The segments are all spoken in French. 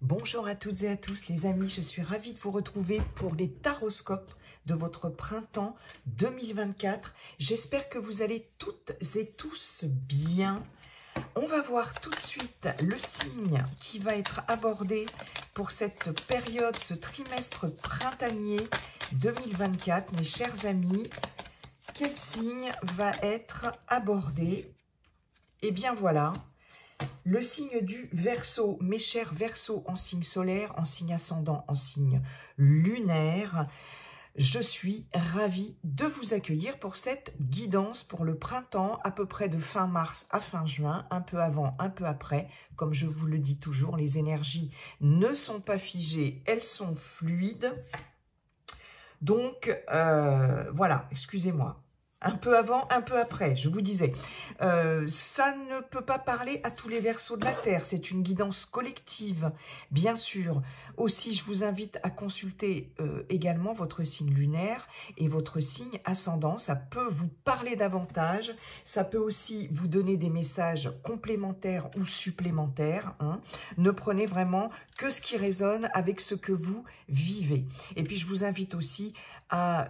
Bonjour à toutes et à tous les amis, je suis ravie de vous retrouver pour les taroscopes de votre printemps 2024. J'espère que vous allez toutes et tous bien. On va voir tout de suite le signe qui va être abordé pour cette période, ce trimestre printanier 2024. Mes chers amis, quel signe va être abordé? Eh bien voilà. Le signe du Verseau, mes chers Verseaux en signe solaire, en signe ascendant, en signe lunaire, je suis ravie de vous accueillir pour cette guidance pour le printemps, à peu près de fin mars à fin juin, un peu avant, un peu après. Comme je vous le dis toujours, les énergies ne sont pas figées, elles sont fluides. Donc, voilà, excusez-moi. Un peu avant, un peu après, je vous disais. Ça ne peut pas parler à tous les Verseaux de la Terre. C'est une guidance collective, bien sûr. Aussi, je vous invite à consulter également votre signe lunaire et votre signe ascendant. Ça peut vous parler davantage. Ça peut aussi vous donner des messages complémentaires ou supplémentaires. Hein. Ne prenez vraiment que ce qui résonne avec ce que vous vivez. Et puis, je vous invite aussi à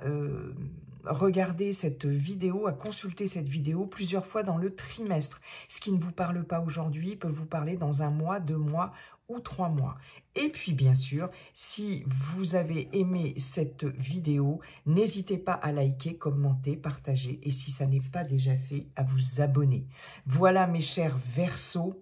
regarder cette vidéo, à consulter cette vidéo plusieurs fois dans le trimestre. Ce qui ne vous parle pas aujourd'hui peut vous parler dans un mois, 2 mois ou 3 mois. Et puis bien sûr, si vous avez aimé cette vidéo, n'hésitez pas à liker, commenter, partager et si ça n'est pas déjà fait, à vous abonner. Voilà mes chers Verseaux.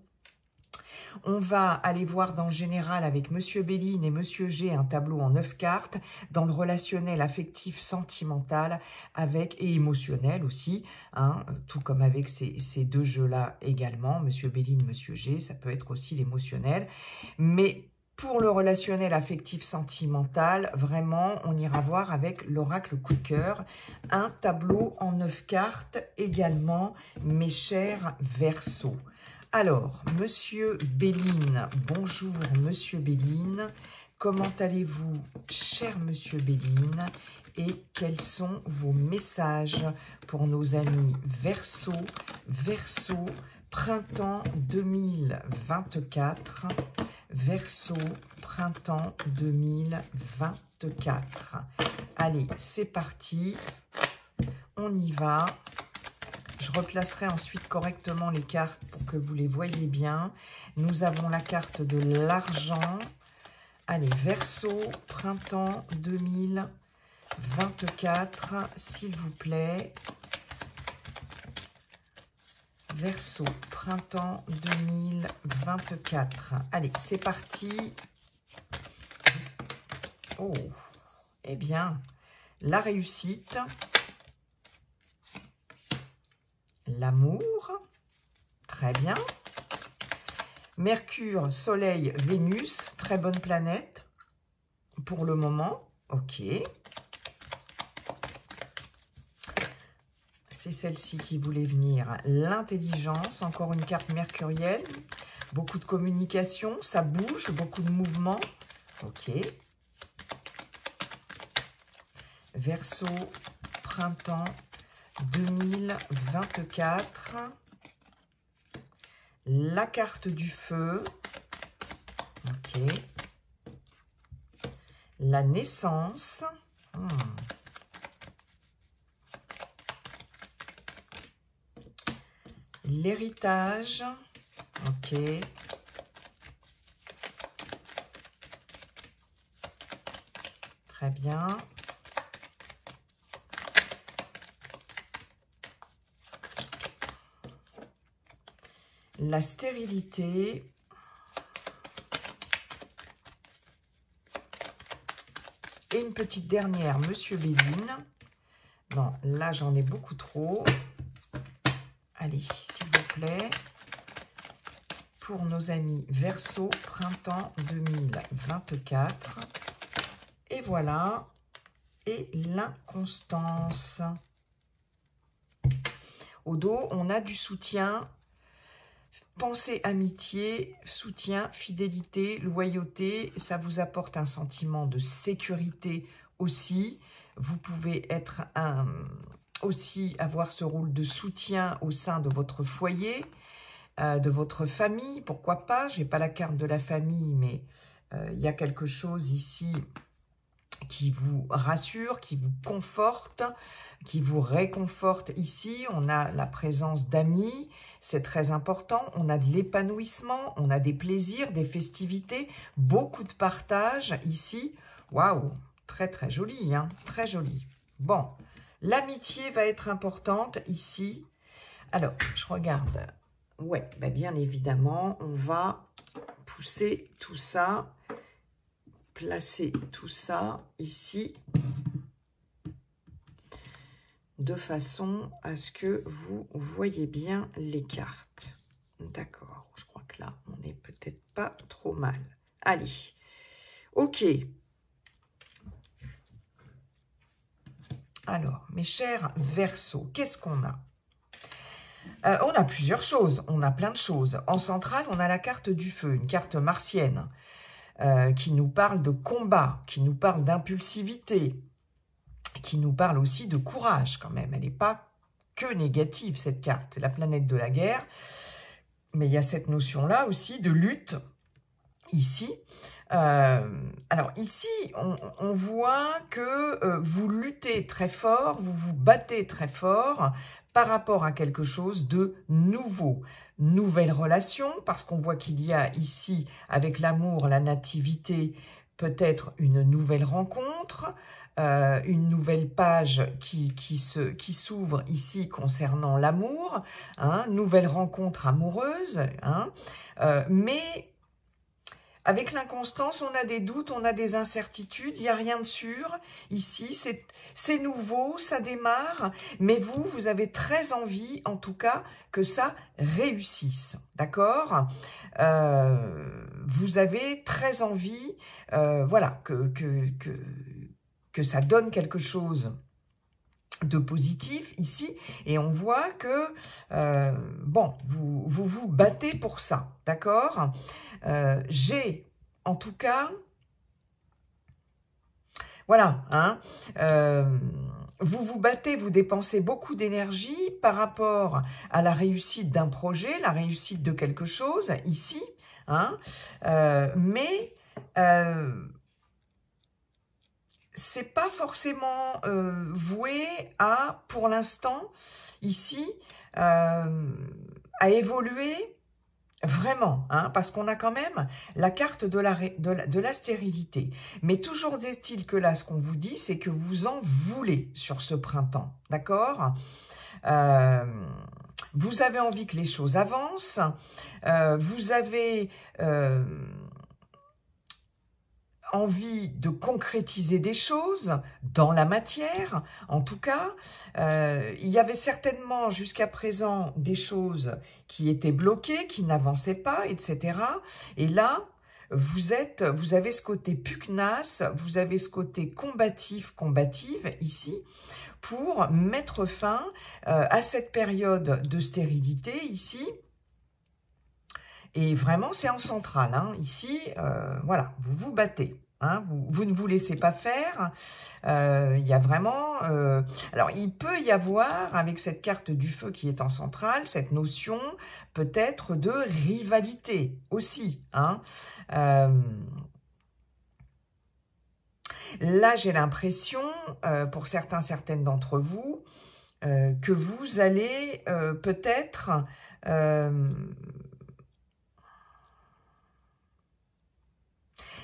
On va aller voir dans le général avec Monsieur Béline et Monsieur G un tableau en 9 cartes, dans le relationnel affectif, sentimental avec et émotionnel aussi, hein, tout comme avec ces deux jeux-là également, Monsieur Béline, Monsieur G, ça peut être aussi l'émotionnel. Mais pour le relationnel affectif, sentimental, vraiment, on ira voir avec l'oracle coup de cœur, un tableau en 9 cartes également, mes chers Verseaux. Alors, Monsieur Béline, bonjour Monsieur Béline, comment allez-vous, cher Monsieur Béline, et quels sont vos messages pour nos amis Verseaux, Verseaux, printemps 2024, Verseaux, printemps 2024. Allez, c'est parti, on y va. Je replacerai ensuite correctement les cartes pour que vous les voyez bien. Nous avons la carte de l'argent. Allez, Verseau, printemps 2024, s'il vous plaît. Verseau, printemps 2024. Allez, c'est parti. Oh, eh bien, la réussite. L'amour, très bien. Mercure, Soleil, Vénus, très bonne planète pour le moment. Ok. C'est celle-ci qui voulait venir. L'intelligence, encore une carte mercurielle. Beaucoup de communication, ça bouge, beaucoup de mouvement. Ok. Verseau, printemps 2024, la carte du feu, ok, la naissance, l'héritage, ok, très bien. La stérilité, et une petite dernière, Monsieur Béline. Non, là j'en ai beaucoup trop. Allez, s'il vous plaît, pour nos amis Verseau, printemps 2024. Et voilà, et l'inconstance. Au dos, on a du soutien. Pensée, amitié, soutien, fidélité, loyauté, ça vous apporte un sentiment de sécurité aussi. Vous pouvez être aussi avoir ce rôle de soutien au sein de votre foyer, de votre famille, pourquoi pas. Je n'ai pas la carte de la famille, mais il y a quelque chose ici qui vous rassure, qui vous conforte, qui vous réconforte ici. On a la présence d'amis, c'est très important. On a de l'épanouissement, on a des plaisirs, des festivités, beaucoup de partage ici. Waouh, très très joli, hein, très joli. Bon, l'amitié va être importante ici. Alors, je regarde. Ouais, bah bien évidemment, on va pousser tout ça, placer tout ça ici, de façon à ce que vous voyez bien les cartes. D'accord, je crois que là, on n'est peut-être pas trop mal. Allez, ok. Alors, mes chers Verseaux, qu'est-ce qu'on a? On a plusieurs choses, on a plein de choses. En centrale, on a la carte du feu, une carte martienne, qui nous parle de combat, qui nous parle d'impulsivité, qui nous parle aussi de courage quand même. Elle n'est pas que négative, cette carte. C'est la planète de la guerre, mais il y a cette notion-là aussi de lutte, ici. Alors ici, on voit que vous luttez très fort, vous vous battez très fort par rapport à quelque chose de nouveau. Nouvelle relation, parce qu'on voit qu'il y a ici, avec l'amour, la nativité, peut-être une nouvelle rencontre, une nouvelle page qui s'ouvre ici concernant l'amour, hein, nouvelle rencontre amoureuse, hein, mais avec l'inconstance, on a des doutes, on a des incertitudes, il n'y a rien de sûr. Ici, c'est nouveau, ça démarre, mais vous avez très envie, en tout cas, que ça réussisse, d'accord? Vous avez très envie, voilà, que ça donne quelque chose de positif ici, et on voit que, bon, vous battez pour ça, d'accord? J'ai, en tout cas, voilà, hein, vous vous battez, vous dépensez beaucoup d'énergie par rapport à la réussite d'un projet, la réussite de quelque chose, ici, hein, mais c'est pas forcément voué à, pour l'instant, ici, à évoluer vraiment, hein, parce qu'on a quand même la carte de la stérilité. Mais toujours est-il que là, ce qu'on vous dit, c'est que vous en voulez sur ce printemps, d'accord? Vous avez envie que les choses avancent, vous avez envie de concrétiser des choses dans la matière, en tout cas. Il y avait certainement jusqu'à présent des choses qui étaient bloquées, qui n'avançaient pas, etc. Et là, vous avez ce côté pugnace, vous avez ce côté combative ici, pour mettre fin à cette période de stérilité ici. Et vraiment, c'est en centrale, hein. Ici, voilà, vous vous battez. Hein, vous ne vous laissez pas faire. Il y a vraiment... alors, il peut y avoir, avec cette carte du feu qui est en centrale, cette notion peut-être de rivalité aussi. Hein. Là, j'ai l'impression, pour certaines d'entre vous, que vous allez peut-être...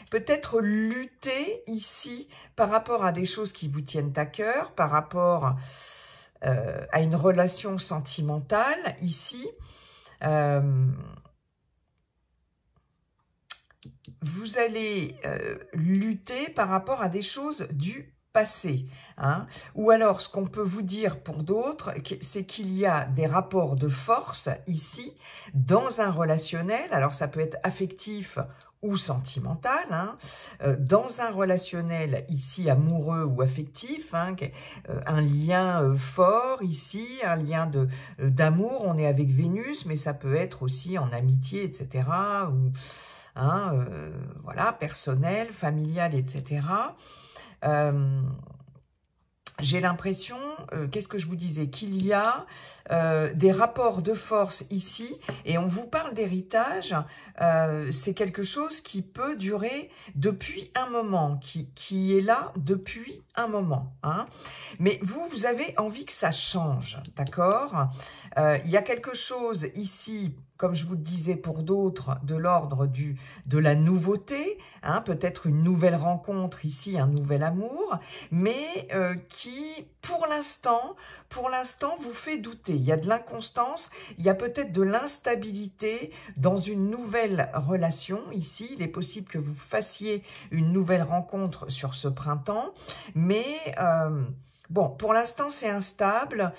peut-être lutter ici par rapport à des choses qui vous tiennent à cœur, par rapport à une relation sentimentale ici. Vous allez lutter par rapport à des choses du passé. Hein. Ou alors, ce qu'on peut vous dire pour d'autres, c'est qu'il y a des rapports de force ici, dans un relationnel. Alors, ça peut être affectif ou sentimental, hein, dans un relationnel ici amoureux ou affectif, hein, un lien fort ici, un lien d'amour, on est avec Vénus, mais ça peut être aussi en amitié, etc., ou hein, voilà, personnel, familial, etc. j'ai l'impression, qu'est-ce que je vous disais, qu'il y a des rapports de force ici, et on vous parle d'héritage, c'est quelque chose qui peut durer depuis un moment, qui est là depuis un moment. Hein. Mais vous avez envie que ça change, d'accord? Il y a quelque chose ici, comme je vous le disais pour d'autres, de l'ordre de la nouveauté, hein, peut-être une nouvelle rencontre ici, un nouvel amour, mais qui, pour l'instant, vous fait douter. Il y a de l'inconstance, il y a peut-être de l'instabilité dans une nouvelle relation. Ici, il est possible que vous fassiez une nouvelle rencontre sur ce printemps, mais... bon, pour l'instant, c'est instable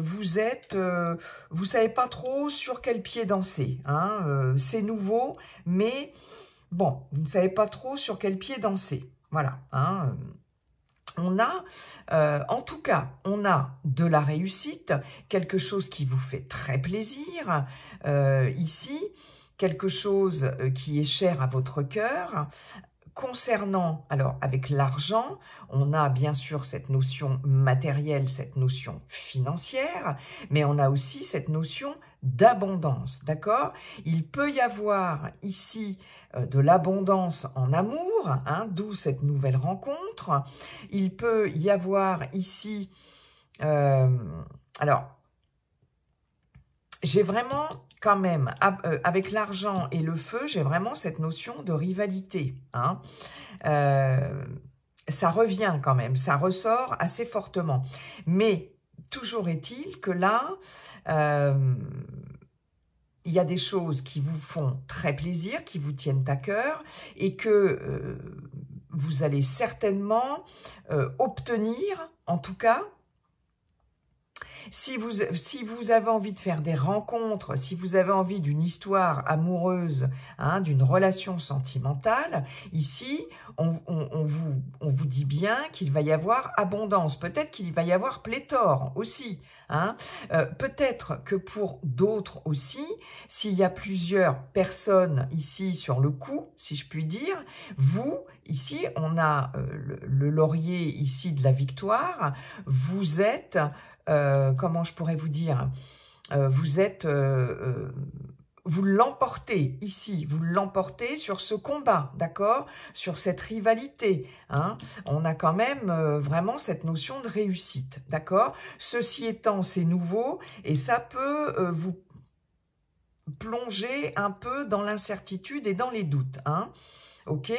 vous savez pas trop sur quel pied danser. Hein, c'est nouveau, mais bon, vous ne savez pas trop sur quel pied danser. Voilà. Hein, on a, en tout cas, on a de la réussite, quelque chose qui vous fait très plaisir ici, quelque chose qui est cher à votre cœur. Concernant, alors avec l'argent, on a bien sûr cette notion matérielle, cette notion financière, mais on a aussi cette notion d'abondance, d'accord? Il peut y avoir ici de l'abondance en amour, hein, d'où cette nouvelle rencontre. Il peut y avoir ici, alors, j'ai vraiment... quand même, avec l'argent et le feu, j'ai vraiment cette notion de rivalité. Hein. Ça revient quand même, ça ressort assez fortement. Mais toujours est-il que là, il y a des choses qui vous font très plaisir, qui vous tiennent à cœur, et que vous allez certainement obtenir, en tout cas, si vous avez envie de faire des rencontres, si vous avez envie d'une histoire amoureuse, hein, d'une relation sentimentale, ici, on vous dit bien qu'il va y avoir abondance. Peut-être qu'il va y avoir pléthore aussi. Hein. Peut-être que pour d'autres aussi, s'il y a plusieurs personnes ici sur le coup, si je puis dire, vous, ici, on a le laurier ici de la victoire, vous êtes... comment je pourrais vous dire, vous l'emportez ici, vous l'emportez sur ce combat, d'accord, sur cette rivalité. Hein. On a quand même vraiment cette notion de réussite, d'accord. Ceci étant, c'est nouveau et ça peut vous plonger un peu dans l'incertitude et dans les doutes. Hein. Ok.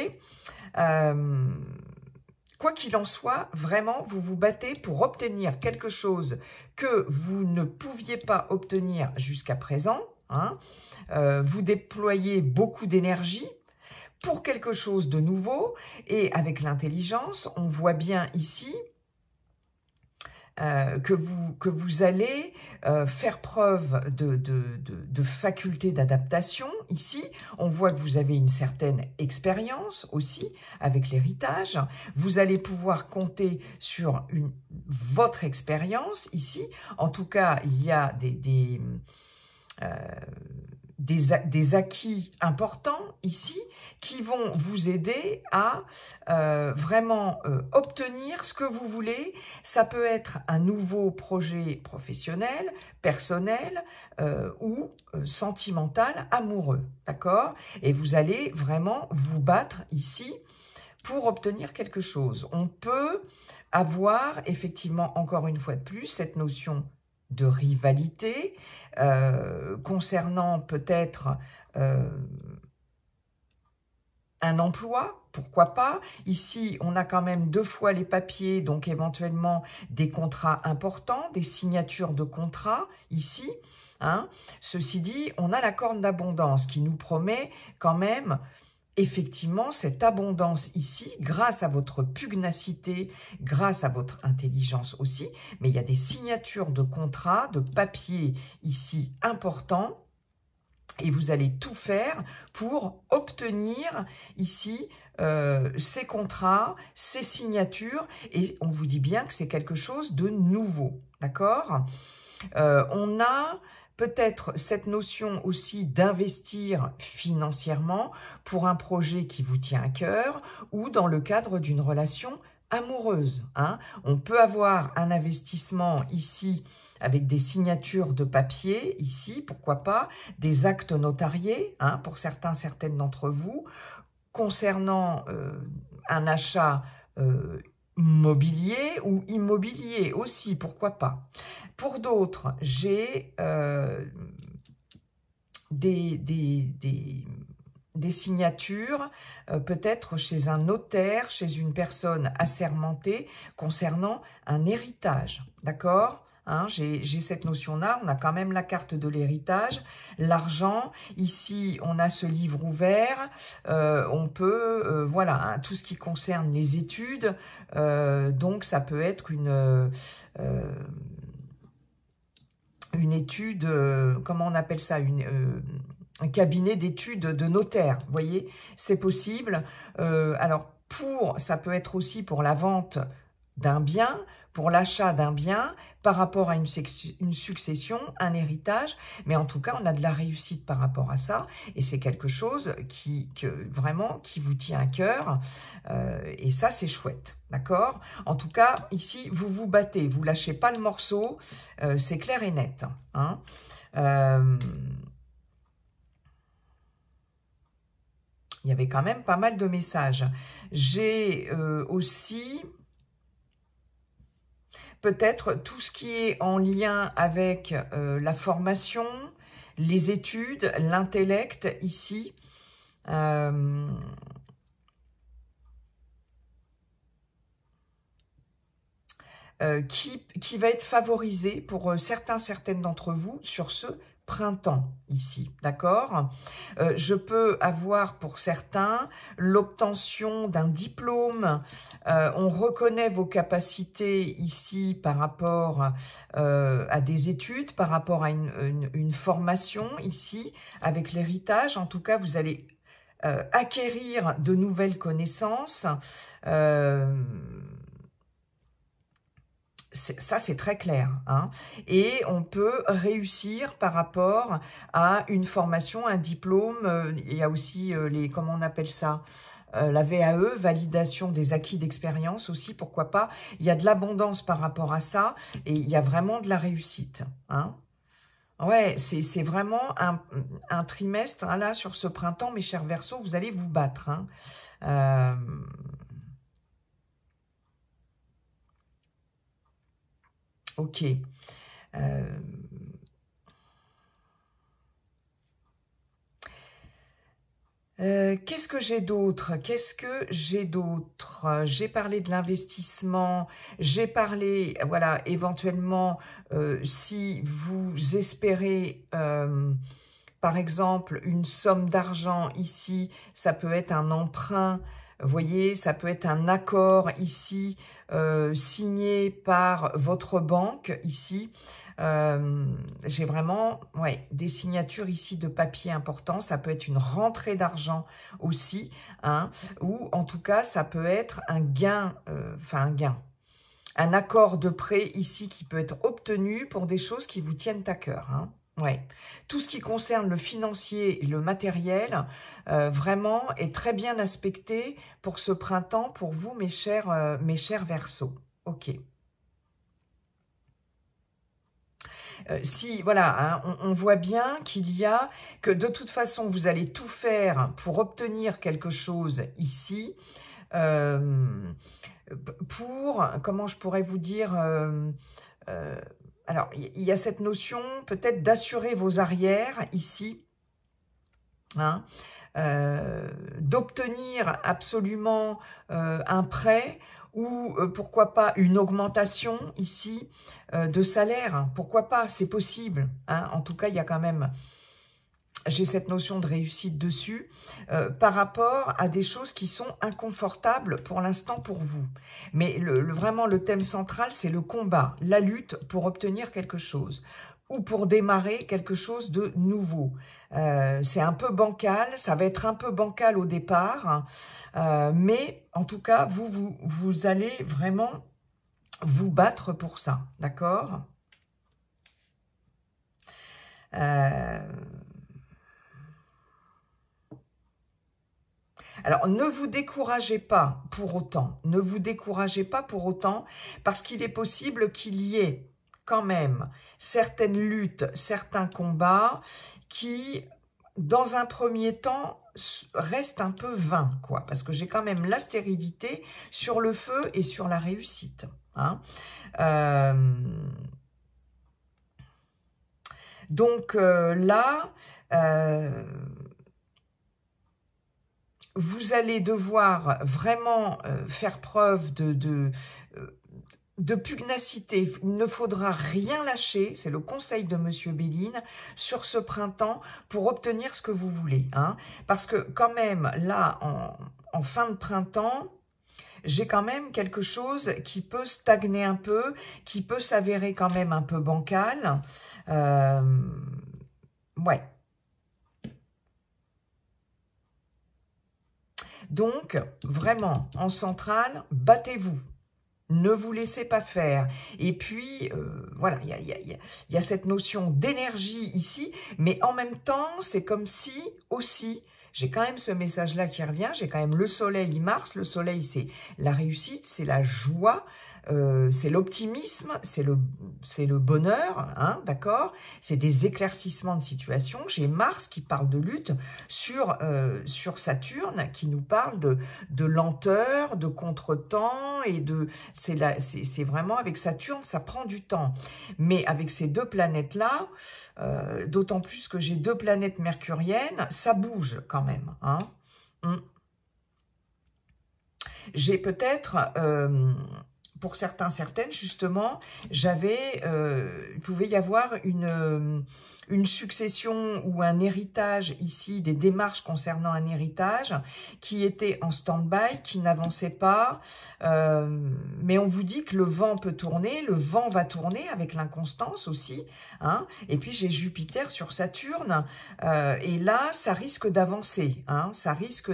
Quoi qu'il en soit, vraiment, vous vous battez pour obtenir quelque chose que vous ne pouviez pas obtenir jusqu'à présent. Hein. Vous déployez beaucoup d'énergie pour quelque chose de nouveau. Et avec l'intelligence, on voit bien ici que vous allez faire preuve de faculté d'adaptation. Ici, on voit que vous avez une certaine expérience aussi avec l'héritage. Vous allez pouvoir compter sur votre expérience ici. En tout cas, il y a des acquis importants ici qui vont vous aider à vraiment obtenir ce que vous voulez. Ça peut être un nouveau projet professionnel, personnel ou sentimental, amoureux, d'accord? Et vous allez vraiment vous battre ici pour obtenir quelque chose. On peut avoir effectivement, encore une fois de plus, cette notion de rivalité concernant peut-être un emploi, pourquoi pas. Ici, on a quand même 2 fois les papiers, donc éventuellement des contrats importants, des signatures de contrats ici. Hein. Ceci dit, on a la corne d'abondance qui nous promet quand même effectivement cette abondance ici, grâce à votre pugnacité, grâce à votre intelligence aussi, mais il y a des signatures de contrats, de papiers ici importants, et vous allez tout faire pour obtenir ici ces contrats, ces signatures, et on vous dit bien que c'est quelque chose de nouveau, d'accord? On a peut-être cette notion aussi d'investir financièrement pour un projet qui vous tient à cœur ou dans le cadre d'une relation amoureuse. Hein. On peut avoir un investissement ici avec des signatures de papier, ici, pourquoi pas, des actes notariés, hein, pour certains, certaines d'entre vous, concernant un achat mobilier ou immobilier aussi, pourquoi pas. Pour d'autres, j'ai des signatures, peut-être chez un notaire, chez une personne assermentée, concernant un héritage, d'accord ? Hein, j'ai cette notion-là, on a quand même la carte de l'héritage, l'argent, ici on a ce livre ouvert, on peut, voilà, hein, tout ce qui concerne les études, donc ça peut être une étude, comment on appelle ça, un cabinet d'études de notaire, vous voyez, c'est possible. Alors, ça peut être aussi pour la vente d'un bien, pour l'achat d'un bien, par rapport à une succession, un héritage, mais en tout cas, on a de la réussite par rapport à ça, et c'est quelque chose vraiment qui vous tient à cœur, et ça, c'est chouette, d'accord? En tout cas, ici, vous vous battez, vous lâchez pas le morceau, c'est clair et net, hein. Il y avait quand même pas mal de messages. J'ai aussi peut-être tout ce qui est en lien avec la formation, les études, l'intellect ici. Qui va être favorisé pour certaines d'entre vous sur ce printemps ici, d'accord? Je peux avoir pour certains l'obtention d'un diplôme, on reconnaît vos capacités ici par rapport à des études, par rapport à une formation ici, avec l'héritage, en tout cas vous allez acquérir de nouvelles connaissances, ça, c'est très clair. Hein. Et on peut réussir par rapport à une formation, un diplôme. Il y a aussi comment on appelle ça, la VAE, validation des acquis d'expérience aussi, pourquoi pas. Il y a de l'abondance par rapport à ça et il y a vraiment de la réussite. Hein. Ouais, c'est vraiment un trimestre. Hein, là, sur ce printemps, mes chers Verseaux, vous allez vous battre. Hein. Ok. Qu'est-ce que j'ai d'autre? J'ai parlé de l'investissement, j'ai parlé, voilà, éventuellement, si vous espérez, par exemple, une somme d'argent ici, ça peut être un emprunt, vous voyez, ça peut être un accord ici, signé par votre banque ici. J'ai vraiment des signatures ici de papier importants. Ça peut être une rentrée d'argent aussi, hein, ou en tout cas, ça peut être un gain, un accord de prêt ici qui peut être obtenu pour des choses qui vous tiennent à cœur. Hein. Ouais. Tout ce qui concerne le financier et le matériel, vraiment est très bien aspecté pour ce printemps, pour vous, mes chers Verseaux. Ok. Si, voilà, hein, on voit bien que de toute façon, vous allez tout faire pour obtenir quelque chose ici, comment je pourrais vous dire, alors, il y a cette notion peut-être d'assurer vos arrières ici, hein, d'obtenir absolument un prêt ou pourquoi pas une augmentation ici de salaire, pourquoi pas, c'est possible. Hein. En tout cas, il y a quand même, j'ai cette notion de réussite dessus, par rapport à des choses qui sont inconfortables pour l'instant pour vous. Mais vraiment, le thème central, c'est le combat, la lutte pour obtenir quelque chose ou pour démarrer quelque chose de nouveau. C'est un peu bancal, ça va être un peu bancal au départ, mais en tout cas, vous allez vraiment vous battre pour ça, d'accord? Alors, ne vous découragez pas pour autant. Ne vous découragez pas pour autant parce qu'il est possible qu'il y ait quand même certaines luttes, certains combats qui, dans un premier temps, restent un peu vains, quoi. Parce que j'ai quand même la stérilité sur le feu et sur la réussite. Hein. Donc là... vous allez devoir vraiment faire preuve de pugnacité. Il ne faudra rien lâcher, c'est le conseil de Monsieur Béline, sur ce printemps pour obtenir ce que vous voulez. Hein. Parce que quand même, là, en fin de printemps, j'ai quand même quelque chose qui peut stagner un peu, qui peut s'avérer quand même un peu bancal. Ouais. Donc, vraiment, en centrale, battez-vous. Ne vous laissez pas faire. Et puis, voilà, il y a cette notion d'énergie ici, mais en même temps, c'est comme si, aussi, j'ai quand même ce message-là qui revient, j'ai quand même le soleil Mars. Le soleil, c'est la réussite, c'est la joie, c'est l'optimisme, c'est le bonheur, hein, d'accord? C'est des éclaircissements de situation. J'ai Mars qui parle de lutte sur Saturne, qui nous parle de lenteur, de contretemps, et c'est vraiment avec Saturne, ça prend du temps. Mais avec ces deux planètes-là, d'autant plus que j'ai deux planètes mercuriennes, ça bouge quand même. Hein. J'ai peut-être... pour certains, certaines, justement, il pouvait y avoir une succession ou un héritage ici, des démarches concernant un héritage qui était en stand-by, qui n'avançait pas, mais on vous dit que le vent peut tourner, le vent va tourner avec l'inconstance aussi, hein, et puis j'ai Jupiter sur Saturne, et là, ça risque d'avancer, hein, ça risque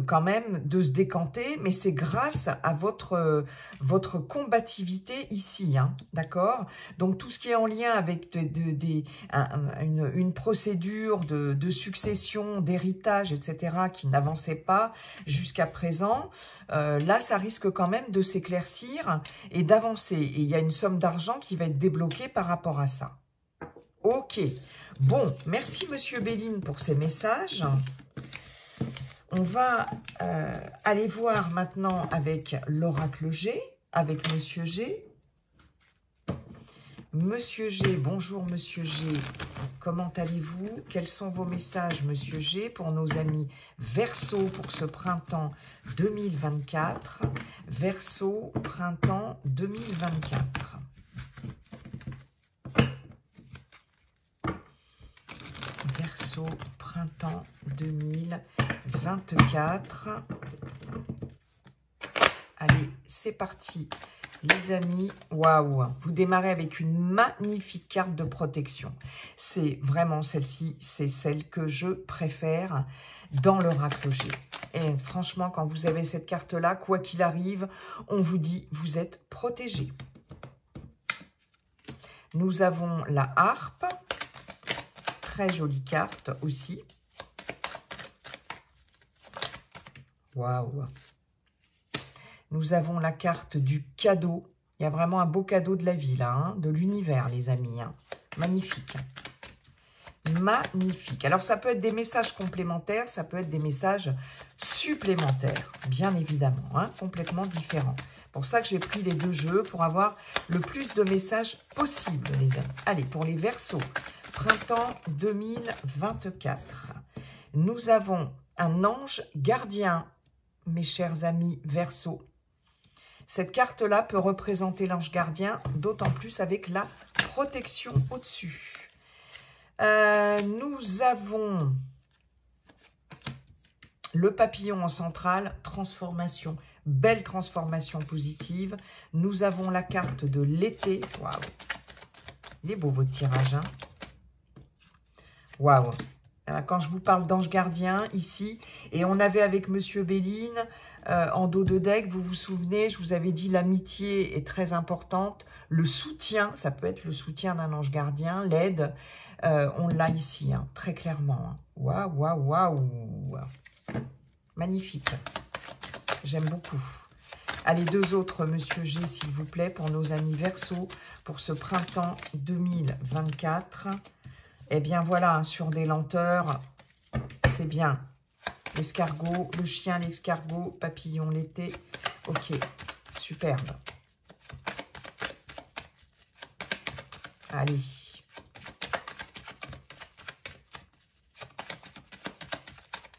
quand même de se décanter, mais c'est grâce à votre combativité ici, hein, d'accord? Donc tout ce qui est en lien avec une procédure de succession, d'héritage, etc., qui n'avançait pas jusqu'à présent, là ça risque quand même de s'éclaircir et d'avancer. Et il y a une somme d'argent qui va être débloquée par rapport à ça. Ok, bon, merci Monsieur Béline pour ces messages. On va aller voir maintenant avec l'oracle G, avec Monsieur G. Monsieur G, bonjour Monsieur G, comment allez-vous? Quels sont vos messages Monsieur G pour nos amis Verseau pour ce printemps 2024? Verseau, printemps 2024. Verseau, printemps 2024. Allez, c'est parti, les amis. Waouh, vous démarrez avec une magnifique carte de protection. C'est vraiment celle-ci, c'est celle que je préfère dans l'oracle G. Et franchement, quand vous avez cette carte-là, quoi qu'il arrive, on vous dit, vous êtes protégé. Nous avons la harpe. Très jolie carte aussi. Waouh. Nous avons la carte du cadeau. Il y a vraiment un beau cadeau de la vie là, hein, de l'univers les amis. Hein. Magnifique. Magnifique. Alors ça peut être des messages complémentaires, ça peut être des messages supplémentaires, bien évidemment, hein, complètement différents. Pour ça que j'ai pris les deux jeux, pour avoir le plus de messages possible les amis. Allez, pour les Verseaux. Printemps 2024. Nous avons un ange gardien, mes chers amis Verseau. Cette carte-là peut représenter l'ange gardien, d'autant plus avec la protection au-dessus. Nous avons le papillon en centrale, transformation, belle transformation positive. Nous avons la carte de l'été. Waouh, il est beau votre tirage, hein. Waouh! Quand je vous parle d'ange gardien, ici, et on avait avec Monsieur Béline, en dos de deck, vous vous souvenez, je vous avais dit l'amitié est très importante, le soutien, ça peut être le soutien d'un ange gardien, l'aide, on l'a ici, hein, très clairement. Hein. Waouh, waouh, waouh! Magnifique. J'aime beaucoup. Allez, 2 autres, Monsieur G, s'il vous plaît, pour nos amis Verseau, pour ce printemps 2024. Eh bien, voilà, sur des lenteurs, c'est bien. L'escargot, le chien, l'escargot, papillon, l'été. Ok, superbe. Allez.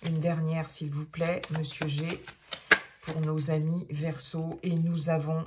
Une dernière, s'il vous plaît, Monsieur G, pour nos amis Verseau. Et nous avons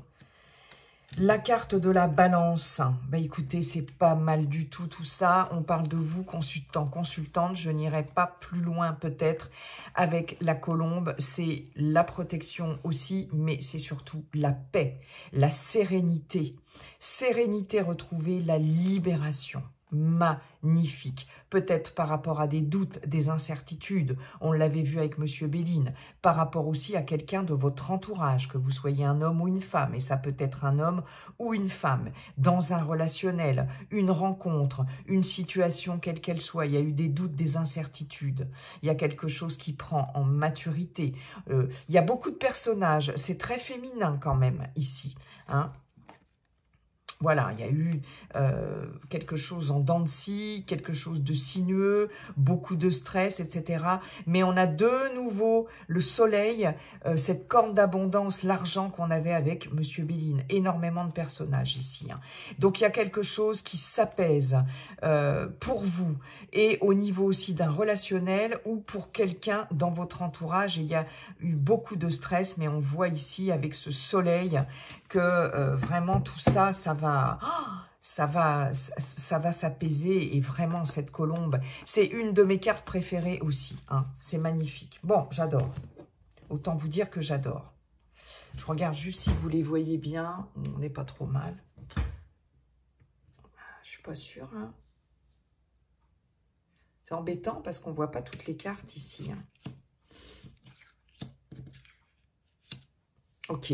la carte de la balance. Bah, écoutez, c'est pas mal du tout ça. On parle de vous, consultant, consultante. Je n'irai pas plus loin peut-être avec la colombe. C'est la protection aussi, mais c'est surtout la paix, la sérénité. Sérénité retrouvée, la libération. Magnifique. Peut-être par rapport à des doutes, des incertitudes. On l'avait vu avec Monsieur Béline. Par rapport aussi à quelqu'un de votre entourage, que vous soyez un homme ou une femme. Et ça peut être un homme ou une femme. Dans un relationnel, une rencontre, une situation quelle qu'elle soit. Il y a eu des doutes, des incertitudes. Il y a quelque chose qui prend en maturité. Il y a beaucoup de personnages. C'est très féminin quand même ici. Hein. Voilà, il y a eu quelque chose en dents de scie, quelque chose de sinueux, beaucoup de stress, etc. Mais on a de nouveau le soleil, cette corne d'abondance, l'argent qu'on avait avec Monsieur Béline. Énormément de personnages ici. Hein. Donc, il y a quelque chose qui s'apaise pour vous et au niveau aussi d'un relationnel ou pour quelqu'un dans votre entourage. Il y a eu beaucoup de stress, mais on voit ici avec ce soleil que vraiment tout ça, ça va s'apaiser. Et vraiment, cette colombe, c'est une de mes cartes préférées aussi. Hein. C'est magnifique. Bon, j'adore. Autant vous dire que j'adore. Je regarde juste si vous les voyez bien. On n'est pas trop mal. Je suis pas sûre. Hein. C'est embêtant parce qu'on voit pas toutes les cartes ici. Hein. Ok.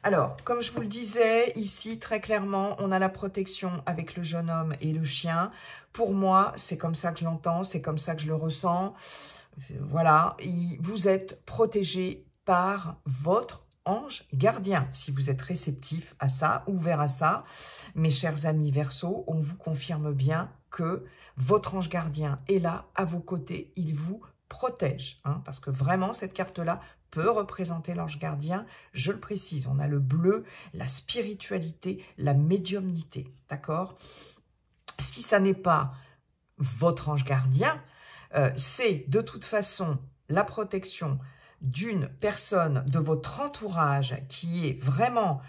Alors, comme je vous le disais, ici, très clairement, on a la protection avec le jeune homme et le chien. Pour moi, c'est comme ça que je l'entends, c'est comme ça que je le ressens. Voilà, vous êtes protégé par votre ange gardien. Si vous êtes réceptif à ça, ouvert à ça, mes chers amis Verseau, on vous confirme bien que votre ange gardien est là, à vos côtés. Il vous protège, hein, parce que vraiment, cette carte-là peut représenter l'ange gardien, je le précise. On a le bleu, la spiritualité, la médiumnité, d'accord? Si ça n'est pas votre ange gardien, c'est de toute façon la protection d'une personne de votre entourage qui est vraiment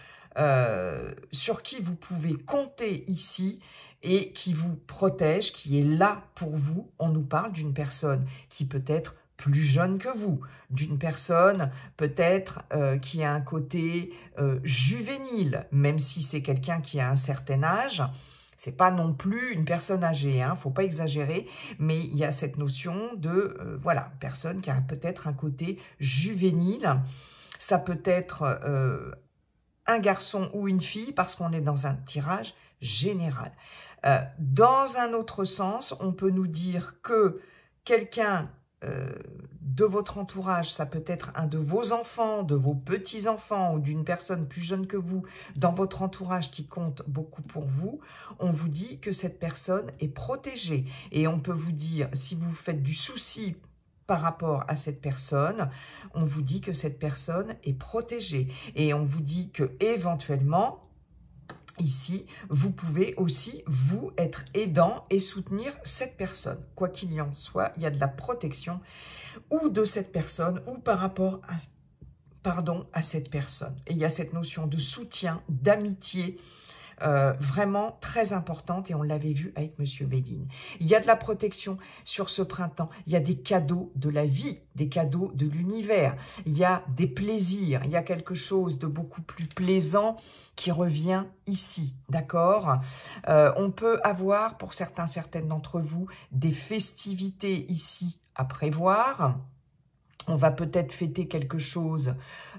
sur qui vous pouvez compter ici et qui vous protège, qui est là pour vous. On nous parle d'une personne qui peut être plus jeune que vous, d'une personne peut-être qui a un côté juvénile, même si c'est quelqu'un qui a un certain âge. C'est pas non plus une personne âgée, hein, faut pas exagérer, mais il y a cette notion de, voilà, personne qui a peut-être un côté juvénile. Ça peut être un garçon ou une fille, parce qu'on est dans un tirage général. Dans un autre sens, on peut nous dire que quelqu'un de votre entourage, ça peut être un de vos enfants, de vos petits-enfants ou d'une personne plus jeune que vous dans votre entourage qui compte beaucoup pour vous, on vous dit que cette personne est protégée. Et on peut vous dire, si vous faites du souci par rapport à cette personne, on vous dit que cette personne est protégée. Et on vous dit que éventuellement, ici, vous pouvez aussi, vous, être aidant et soutenir cette personne. Quoi qu'il y en soit, il y a de la protection ou de cette personne ou par rapport à, à cette personne. Et il y a cette notion de soutien, d'amitié, vraiment très importante, et on l'avait vu avec Monsieur Béline. Il y a de la protection sur ce printemps, il y a des cadeaux de la vie, des cadeaux de l'univers, il y a des plaisirs, il y a quelque chose de beaucoup plus plaisant qui revient ici, d'accord? On peut avoir, pour certaines d'entre vous, des festivités ici à prévoir. On va peut-être fêter quelque chose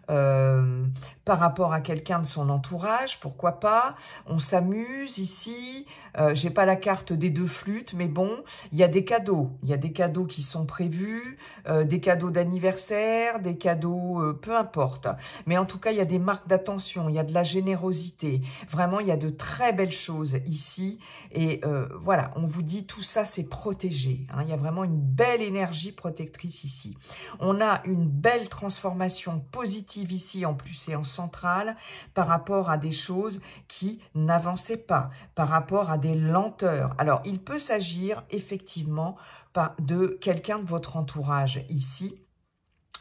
par rapport à quelqu'un de son entourage, pourquoi pas. On s'amuse ici. J'ai pas la carte des 2 flûtes, mais bon, il y a des cadeaux. Il y a des cadeaux qui sont prévus, des cadeaux d'anniversaire, des cadeaux, peu importe. Mais en tout cas, il y a des marques d'attention, il y a de la générosité. Vraiment, il y a de très belles choses ici. Et voilà, on vous dit tout ça, c'est protégé. Hein. Il y a vraiment une belle énergie protectrice ici. On a une belle transformation positive ici, en plus et en centrale, par rapport à des choses qui n'avançaient pas, par rapport à des lenteurs. Alors, il peut s'agir effectivement de quelqu'un de votre entourage ici.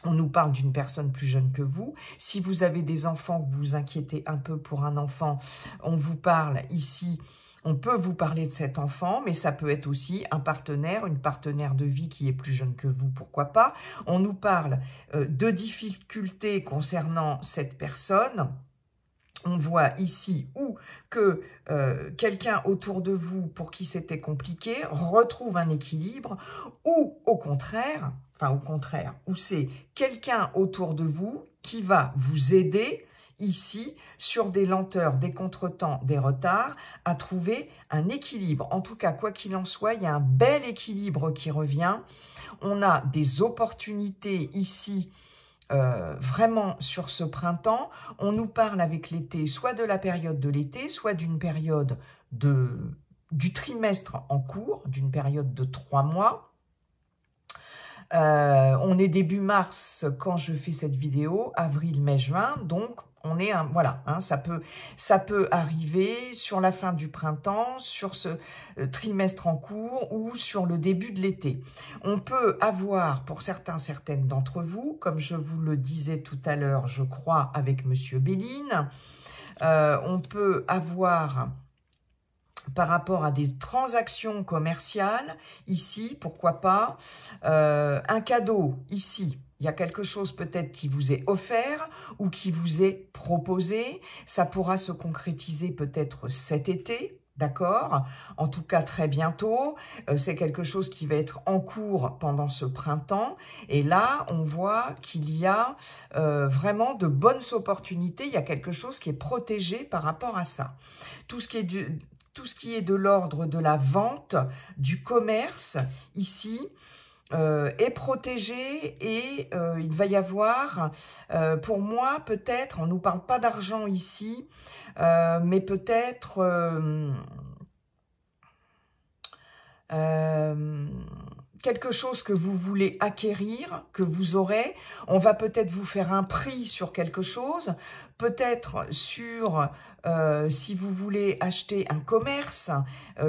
On nous parle d'une personne plus jeune que vous. Si vous avez des enfants, vous vous inquiétez un peu pour un enfant, on vous parle ici. On peut vous parler de cet enfant, mais ça peut être aussi un partenaire, une partenaire de vie qui est plus jeune que vous, pourquoi pas. On nous parle de difficultés concernant cette personne. On voit ici où que quelqu'un autour de vous, pour qui c'était compliqué, retrouve un équilibre, ou au contraire, où c'est quelqu'un autour de vous qui va vous aider ici, sur des lenteurs, des contretemps, des retards, à trouver un équilibre. En tout cas, quoi qu'il en soit, il y a un bel équilibre qui revient. On a des opportunités ici, vraiment sur ce printemps. On nous parle avec l'été, soit de la période de l'été, soit d'une période du trimestre en cours, d'une période de 3 mois. On est début mars quand je fais cette vidéo, avril, mai, juin, donc on est voilà, hein, ça peut arriver sur la fin du printemps, sur ce trimestre en cours ou sur le début de l'été. On peut avoir, pour certaines d'entre vous, comme je vous le disais tout à l'heure, je crois, avec Monsieur Béline, on peut avoir, par rapport à des transactions commerciales, ici, pourquoi pas, un cadeau, ici. Il y a quelque chose peut-être qui vous est offert ou qui vous est proposé. Ça pourra se concrétiser peut-être cet été, d'accord? En tout cas, très bientôt. C'est quelque chose qui va être en cours pendant ce printemps. Et là, on voit qu'il y a vraiment de bonnes opportunités. Il y a quelque chose qui est protégé par rapport à ça. Tout ce qui est de l'ordre de la vente, du commerce, ici, est protégé et il va y avoir, pour moi, peut-être, on ne nous parle pas d'argent ici, mais peut-être quelque chose que vous voulez acquérir, que vous aurez. On va peut-être vous faire un prix sur quelque chose, peut-être sur... si vous voulez acheter un commerce,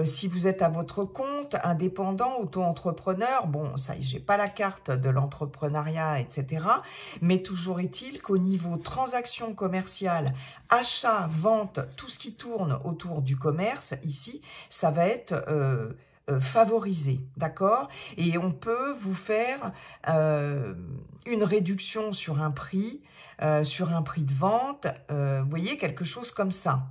si vous êtes à votre compte, indépendant, auto-entrepreneur, bon, ça, j'ai pas la carte de l'entrepreneuriat, etc. Mais toujours est-il qu'au niveau transactions commerciales, achat, vente, tout ce qui tourne autour du commerce, ici, ça va être favorisé, d'accord? Et on peut vous faire une réduction sur un prix, de vente, vous voyez, quelque chose comme ça.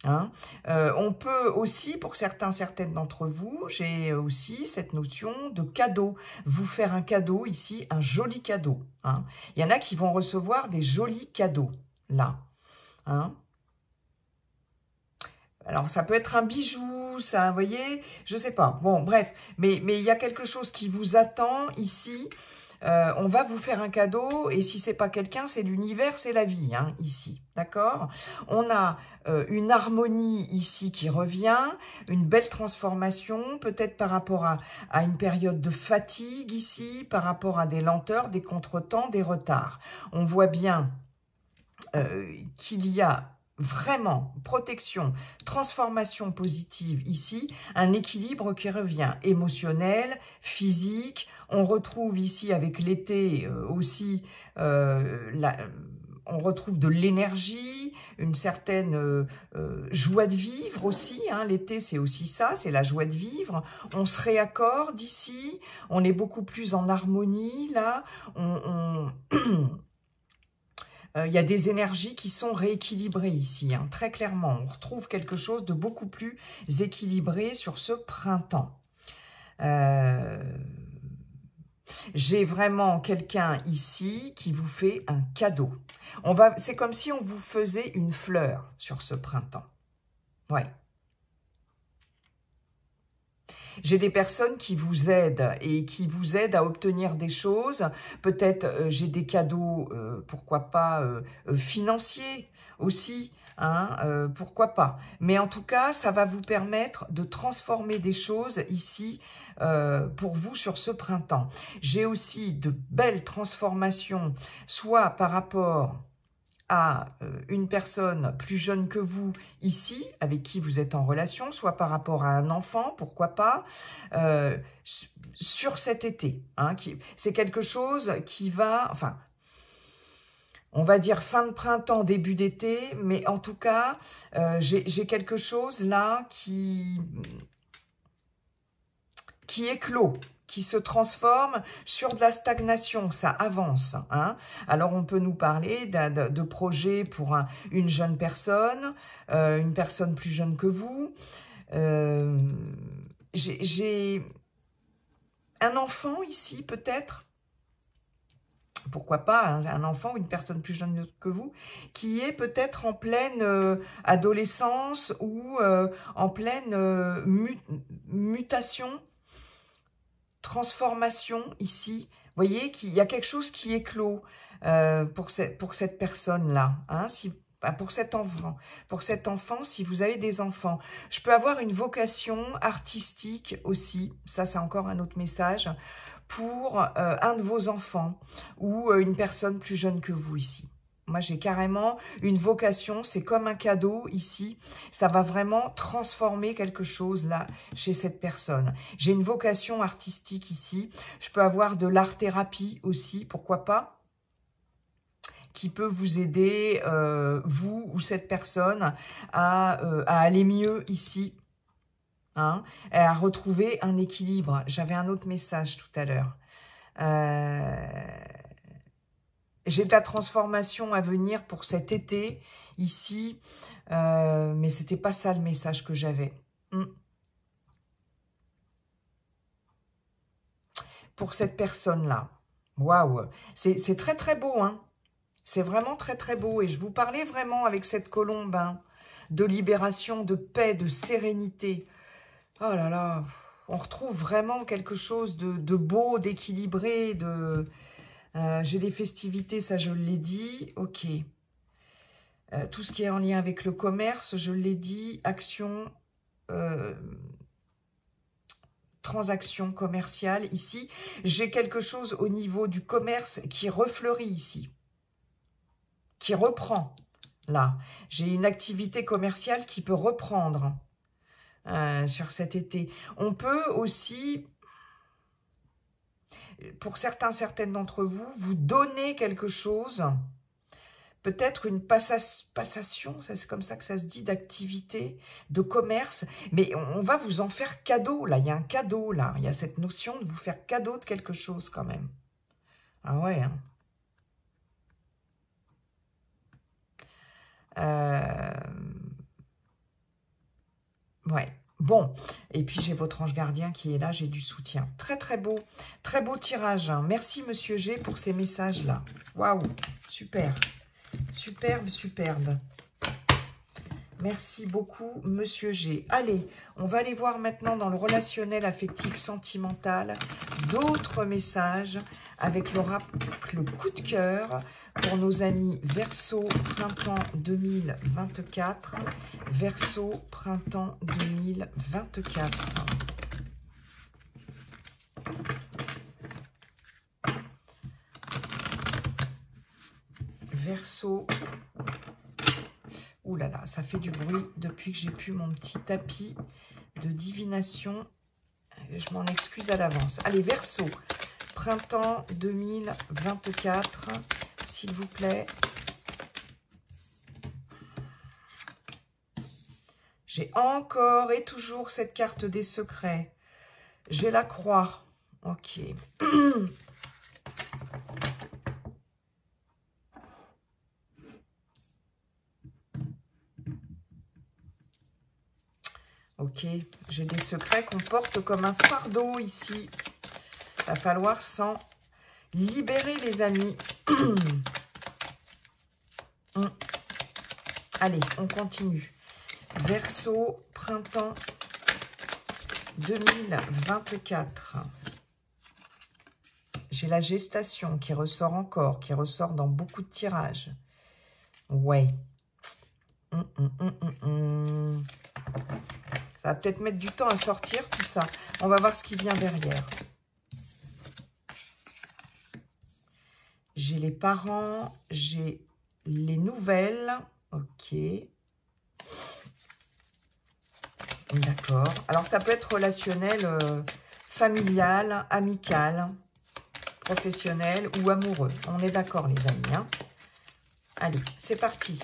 Hein. On peut aussi, pour certaines d'entre vous, j'ai aussi cette notion de cadeau. Vous faire un cadeau ici, un joli cadeau. Hein. Il y en a qui vont recevoir des jolis cadeaux, là. Hein. Alors, ça peut être un bijou, ça, vous voyez, je sais pas. Bon, bref, mais il y a quelque chose qui vous attend ici. On va vous faire un cadeau, et si c'est pas quelqu'un, c'est l'univers, c'est la vie, hein, ici, d'accord? On a une harmonie ici qui revient, une belle transformation, peut-être par rapport à une période de fatigue ici, par rapport à des lenteurs, des contretemps, des retards. On voit bien qu'il y a vraiment protection, transformation positive ici, un équilibre qui revient émotionnel, physique. On retrouve ici avec l'été aussi, on retrouve de l'énergie, une certaine joie de vivre aussi. Hein. L'été, c'est aussi ça, c'est la joie de vivre. On se réaccorde ici, on est beaucoup plus en harmonie là. Il y a des énergies qui sont rééquilibrées ici, hein, très clairement. On retrouve quelque chose de beaucoup plus équilibré sur ce printemps. J'ai vraiment quelqu'un ici qui vous fait un cadeau. C'est comme si on vous faisait une fleur sur ce printemps. Ouais. J'ai des personnes qui vous aident et qui vous aident à obtenir des choses. Peut-être j'ai des cadeaux, pourquoi pas, financiers aussi. Hein, pourquoi pas. Mais en tout cas, ça va vous permettre de transformer des choses ici pour vous sur ce printemps. J'ai aussi de belles transformations, soit par rapport à une personne plus jeune que vous ici, avec qui vous êtes en relation, soit par rapport à un enfant, pourquoi pas, sur cet été. Hein, c'est quelque chose qui va, enfin, on va dire fin de printemps, début d'été, mais en tout cas, j'ai quelque chose là qui éclot, qui se transforme sur de la stagnation, ça avance. Hein. Alors, on peut nous parler de projets pour une jeune personne, une personne plus jeune que vous. J'ai un enfant ici, peut-être. Pourquoi pas, hein, un enfant ou une personne plus jeune que vous, qui est peut-être en pleine adolescence ou en pleine mutation, transformation ici. Vous voyez qu'il y a quelque chose qui éclot pour cette personne-là. Hein, pour cet enfant, si vous avez des enfants. Je peux avoir une vocation artistique aussi. Ça, c'est encore un autre message. Pour un de vos enfants ou une personne plus jeune que vous ici. Moi, j'ai carrément une vocation, c'est comme un cadeau ici. Ça va vraiment transformer quelque chose là chez cette personne. J'ai une vocation artistique ici. Je peux avoir de l'art-thérapie aussi, pourquoi pas, qui peut vous aider, vous ou cette personne, à aller mieux ici. Hein, et à retrouver un équilibre. J'avais un autre message tout à l'heure. J'ai de la transformation à venir pour cet été, ici, mais c'était pas ça le message que j'avais. Pour cette personne-là. Waouh, c'est très très beau, hein. C'est vraiment très très beau. Et je vous parlais vraiment avec cette colombe, hein, de libération, de paix, de sérénité. Oh là là, on retrouve vraiment quelque chose de beau, d'équilibré, j'ai des festivités, ça je l'ai dit, ok. Tout ce qui est en lien avec le commerce, je l'ai dit, action, transaction commerciale ici. J'ai quelque chose au niveau du commerce qui refleurit ici, qui reprend, là. J'ai une activité commerciale qui peut reprendre. Sur cet été. On peut aussi, pour certaines d'entre vous, vous donner quelque chose, peut-être une passation, c'est comme ça que ça se dit, d'activité, de commerce, mais on va vous en faire cadeau, là, il y a un cadeau, là, il y a cette notion de vous faire cadeau de quelque chose, quand même. Ah ouais, hein. Ouais. Bon, et puis j'ai votre ange gardien qui est là, j'ai du soutien. Très très beau tirage. Hein. Merci Monsieur G pour ces messages-là. Waouh, super, superbe. Merci beaucoup Monsieur G. Allez, on va aller voir maintenant dans le relationnel affectif sentimental d'autres messages avec l'oracle coup de cœur pour nos amis Verseau, printemps 2024. Verseau, printemps 2024. Verseau. Ouh là là, ça fait du bruit depuis que j'ai pu mon petit tapis de divination. Je m'en excuse à l'avance. Allez, Verseau, printemps 2024. S'il vous plaît. J'ai encore et toujours cette carte des secrets. J'ai la croix. Ok. Ok. J'ai des secrets qu'on porte comme un fardeau ici. Va falloir s'en libérer, les amis. Allez, on continue. Verseau, printemps 2024. J'ai la gestation qui ressort encore, qui ressort dans beaucoup de tirages. Ouais. Ça va peut-être mettre du temps à sortir tout ça. On va voir ce qui vient derrière. J'ai les parents, j'ai les nouvelles. Ok. D'accord. Alors, ça peut être relationnel, familial, amical, professionnel ou amoureux. On est d'accord, les amis. Hein? Allez, c'est parti.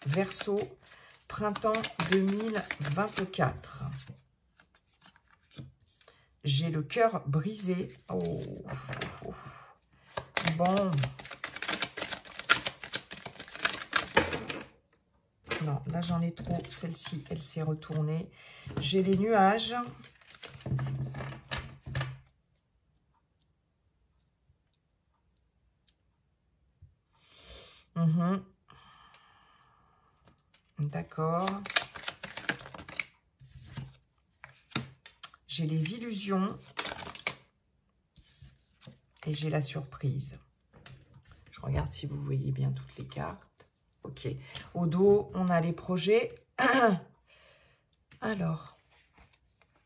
Verseau, printemps 2024. J'ai le cœur brisé. Oh. Bon. Non, là, j'en ai trop. Celle-ci, elle s'est retournée. J'ai les nuages. D'accord. J'ai les illusions. Et j'ai la surprise. Je regarde si vous voyez bien toutes les cartes. Ok. Au dos, on a les projets. Alors,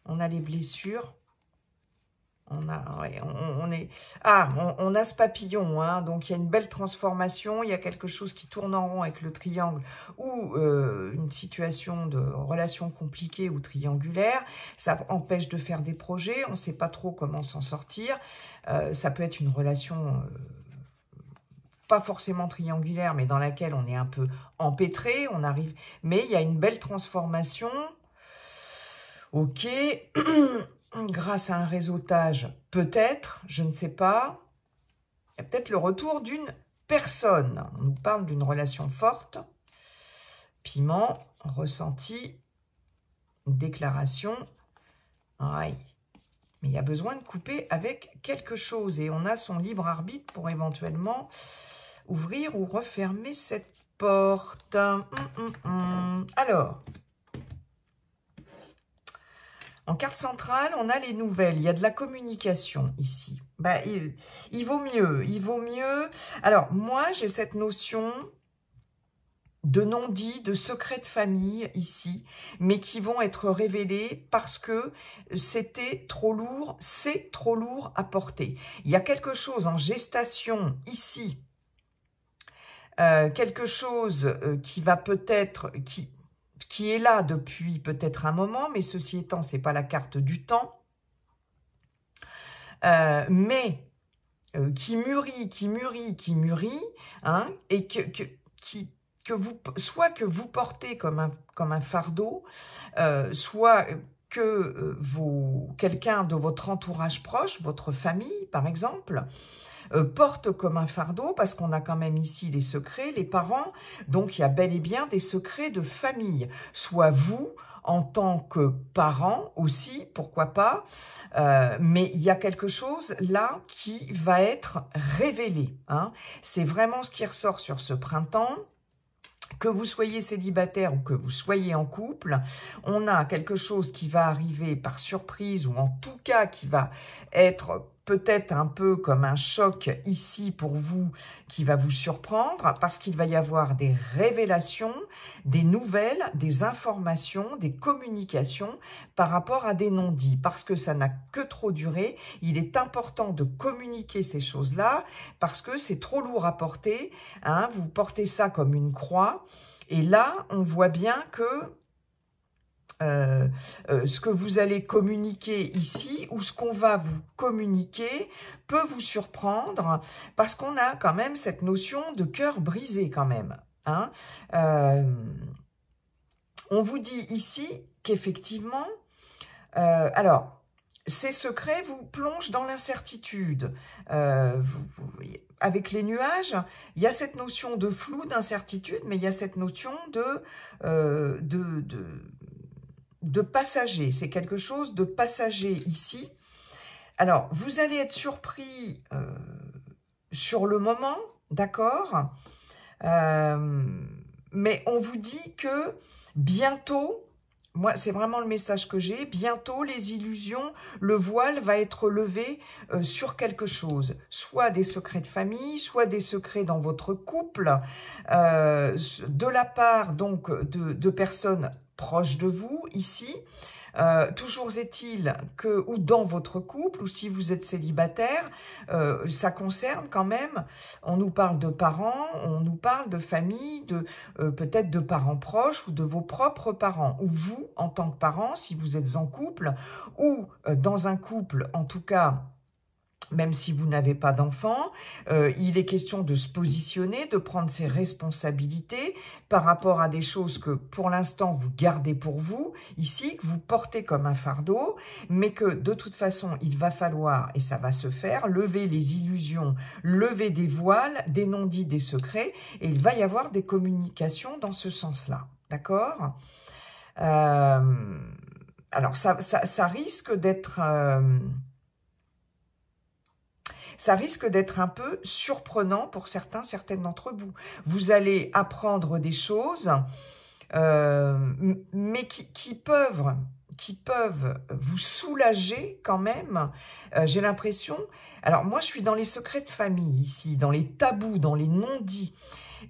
on a les blessures. On a, ouais, on est... Ah, on a ce papillon, hein, donc il y a une belle transformation, il y a quelque chose qui tourne en rond avec le triangle ou une situation de relation compliquée ou triangulaire. Ça empêche de faire des projets, on ne sait pas trop comment s'en sortir. Ça peut être une relation... pas forcément triangulaire, mais dans laquelle on est un peu empêtré, on arrive... Mais il y a une belle transformation. Ok. Grâce à un réseautage, peut-être, je ne sais pas. Il y a peut-être le retour d'une personne. On nous parle d'une relation forte. Piment, ressenti, déclaration. Ouais. Mais il y a besoin de couper avec quelque chose. Et on a son libre arbitre pour éventuellement ouvrir ou refermer cette porte. Alors, en carte centrale, on a les nouvelles. Il y a de la communication ici. Bah, il vaut mieux. Alors, moi, j'ai cette notion de non-dit, de secrets de famille ici, mais qui vont être révélés parce que c'était trop lourd, c'est trop lourd à porter. Il y a quelque chose en gestation ici, quelque chose qui va peut-être, qui est là depuis peut-être un moment, mais ceci étant, c'est pas la carte du temps, mais qui mûrit, hein, et que vous portez comme un fardeau, soit que quelqu'un de votre entourage proche, votre famille par exemple, porte comme un fardeau, parce qu'on a quand même ici les secrets, les parents, donc il y a bel et bien des secrets de famille, soit vous, en tant que parent aussi, pourquoi pas, mais il y a quelque chose là qui va être révélé, hein. C'est vraiment ce qui ressort sur ce printemps. Que vous soyez célibataire ou que vous soyez en couple, on a quelque chose qui va arriver par surprise, ou en tout cas qui va être peut-être un peu comme un choc ici pour vous, qui va vous surprendre, parce qu'il va y avoir des révélations, des nouvelles, des informations, des communications par rapport à des non-dits. Parce que ça n'a que trop duré, il est important de communiquer ces choses-là, parce que c'est trop lourd à porter, hein, vous portez ça comme une croix, et là, on voit bien que ce que vous allez communiquer ici, ou ce qu'on va vous communiquer, peut vous surprendre, parce qu'on a quand même cette notion de cœur brisé quand même, hein. On vous dit ici qu'effectivement, alors, ces secrets vous plongent dans l'incertitude. Avec les nuages, il y a cette notion de flou, d'incertitude, mais il y a cette notion de passager. C'est quelque chose de passager ici. Alors, vous allez être surpris sur le moment, d'accord, mais on vous dit que bientôt, moi c'est vraiment le message que j'ai, bientôt les illusions, le voile va être levé sur quelque chose, soit des secrets de famille, soit des secrets dans votre couple, de la part donc de personnes proches de vous ici. Toujours est-il que, ou dans votre couple, ou si vous êtes célibataire, ça concerne quand même, on nous parle de parents, on nous parle de famille, de peut-être de parents proches ou de vos propres parents, ou vous, en tant que parent, si vous êtes en couple, ou dans un couple, en tout cas, même si vous n'avez pas d'enfant, il est question de se positionner, de prendre ses responsabilités par rapport à des choses que pour l'instant vous gardez pour vous, ici, que vous portez comme un fardeau, mais que de toute façon il va falloir, et ça va se faire, lever les illusions, lever des voiles, des non-dits, des secrets, et il va y avoir des communications dans ce sens-là, d'accord? Alors ça risque d'être... ça risque d'être un peu surprenant pour certaines d'entre vous. Vous allez apprendre des choses, mais qui peuvent vous soulager quand même. J'ai l'impression... Alors moi, je suis dans les secrets de famille ici, dans les tabous, dans les non-dits.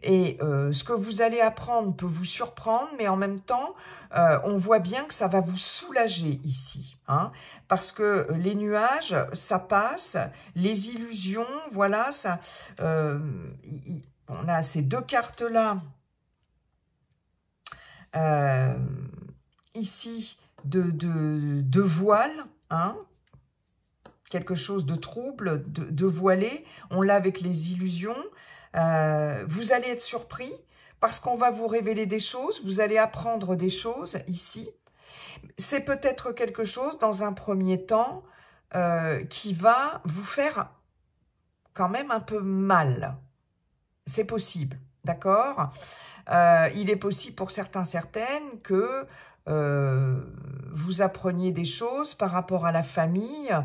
Et ce que vous allez apprendre peut vous surprendre, mais en même temps, on voit bien que ça va vous soulager ici. Hein, parce que les nuages, ça passe, les illusions, voilà, ça, on a ces deux cartes-là, ici, de voile, hein, quelque chose de trouble, de voilé, on l'a avec les illusions. Vous allez être surpris parce qu'on va vous révéler des choses, vous allez apprendre des choses ici. C'est peut-être quelque chose dans un premier temps qui va vous faire quand même un peu mal. C'est possible, d'accord? Il est possible pour certaines que vous appreniez des choses par rapport à la famille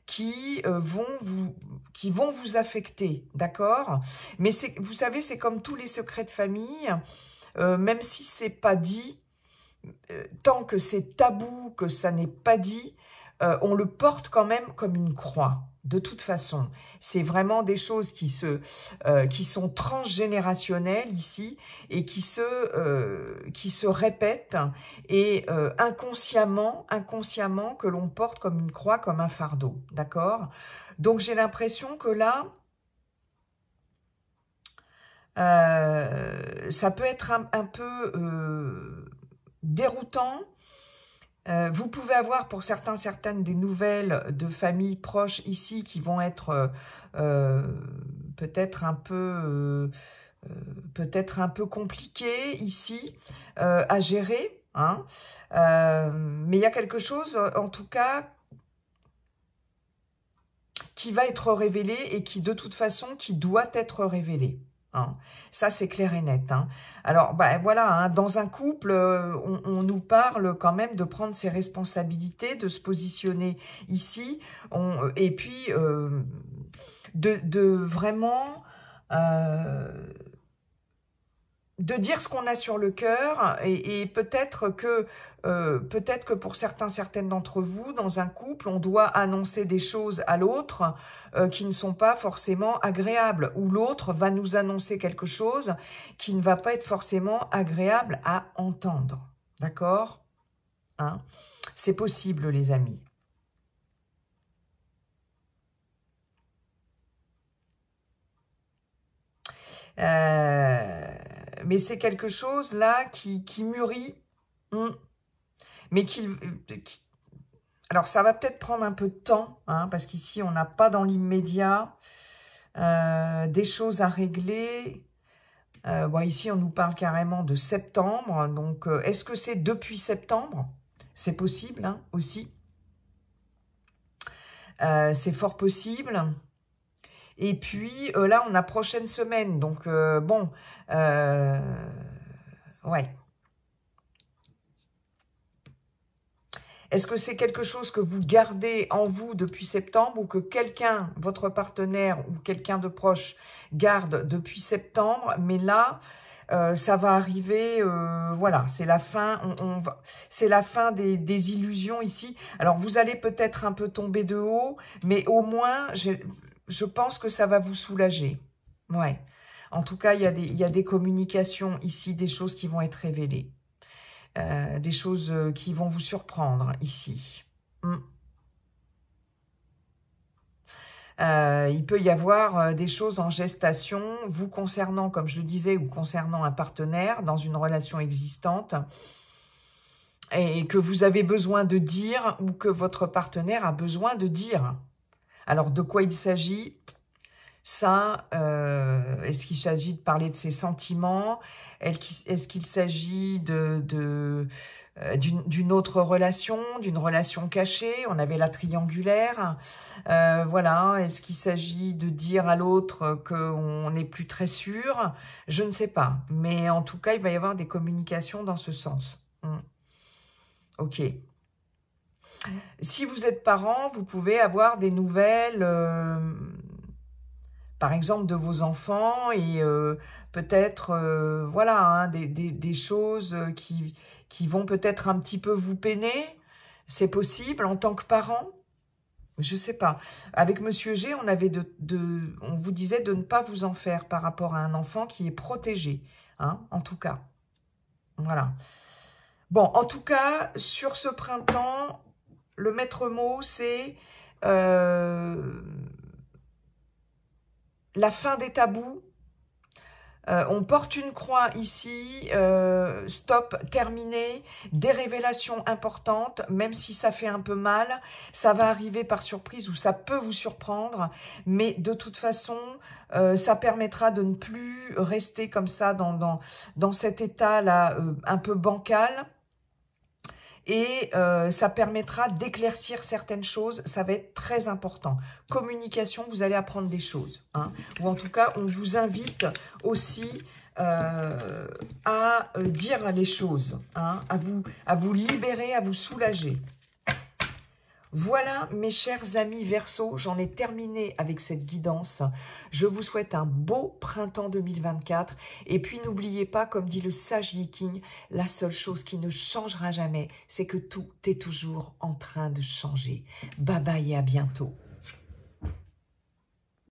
qui vont vous affecter, d'accord? Mais vous savez, c'est comme tous les secrets de famille, même si c'est pas dit, tant que c'est tabou, que ça n'est pas dit, on le porte quand même comme une croix. De toute façon, c'est vraiment des choses qui sont transgénérationnelles ici et qui se répètent et inconsciemment que l'on porte comme une croix, comme un fardeau, d'accord? Donc j'ai l'impression que là, ça peut être un peu déroutant. Vous pouvez avoir pour certaines des nouvelles de familles proches ici qui vont être peut-être un peu compliquées ici à gérer. Hein. Mais il y a quelque chose en tout cas qui va être révélé et qui de toute façon qui doit être révélé. Hein. Ça, c'est clair et net. Hein. Alors, bah, voilà, hein, dans un couple, on nous parle quand même de prendre ses responsabilités, de se positionner ici, et puis de vraiment... de dire ce qu'on a sur le cœur et peut-être que pour certaines d'entre vous, dans un couple, on doit annoncer des choses à l'autre qui ne sont pas forcément agréables, ou l'autre va nous annoncer quelque chose qui ne va pas être forcément agréable à entendre. D'accord? Hein? C'est possible, les amis. Mais c'est quelque chose là qui mûrit, mais alors ça va peut-être prendre un peu de temps, hein, parce qu'ici on n'a pas dans l'immédiat des choses à régler. Bon, ici on nous parle carrément de septembre, donc est-ce que c'est depuis septembre? C'est possible, hein, aussi. C'est fort possible. Et puis, là, on a prochaine semaine. Donc, bon, ouais. Est-ce que c'est quelque chose que vous gardez en vous depuis septembre ou que quelqu'un, votre partenaire ou quelqu'un de proche garde depuis septembre? Mais là, ça va arriver, voilà, c'est la fin, c'est la fin des illusions ici. Alors, vous allez peut-être un peu tomber de haut, mais au moins, je pense que ça va vous soulager. Ouais. En tout cas, il y a des communications ici, des choses qui vont être révélées. Des choses qui vont vous surprendre ici. Il peut y avoir des choses en gestation, vous concernant, comme je le disais, ou concernant un partenaire dans une relation existante, et que vous avez besoin de dire, ou que votre partenaire a besoin de dire. Alors, de quoi il s'agit? Ça, est-ce qu'il s'agit de parler de ses sentiments? Est-ce qu'il s'agit d'une autre relation, d'une relation cachée? On avait la triangulaire. Voilà, est-ce qu'il s'agit de dire à l'autre qu'on n'est plus très sûr? Je ne sais pas. Mais en tout cas, il va y avoir des communications dans ce sens. Ok. Si vous êtes parent, vous pouvez avoir des nouvelles... par exemple, de vos enfants et peut-être, voilà, hein, des choses qui vont peut-être un petit peu vous peiner. C'est possible en tant que parent? Je sais pas. Avec Monsieur G, on vous disait de ne pas vous en faire par rapport à un enfant qui est protégé, hein, en tout cas. Voilà. Bon, en tout cas, sur ce printemps, le maître mot, c'est... la fin des tabous, on porte une croix ici, stop, terminé, des révélations importantes, même si ça fait un peu mal, ça va arriver par surprise ou ça peut vous surprendre, mais de toute façon, ça permettra de ne plus rester comme ça dans cet état-là un peu bancal. Et ça permettra d'éclaircir certaines choses, ça va être très important. Communication, vous allez apprendre des choses, hein, ou en tout cas, on vous invite aussi à dire les choses, hein, à vous libérer, à vous soulager. Voilà, mes chers amis Verseau, j'en ai terminé avec cette guidance. Je vous souhaite un beau printemps 2024. Et puis, n'oubliez pas, comme dit le sage Viking, la seule chose qui ne changera jamais, c'est que tout est toujours en train de changer. Bye bye et à bientôt.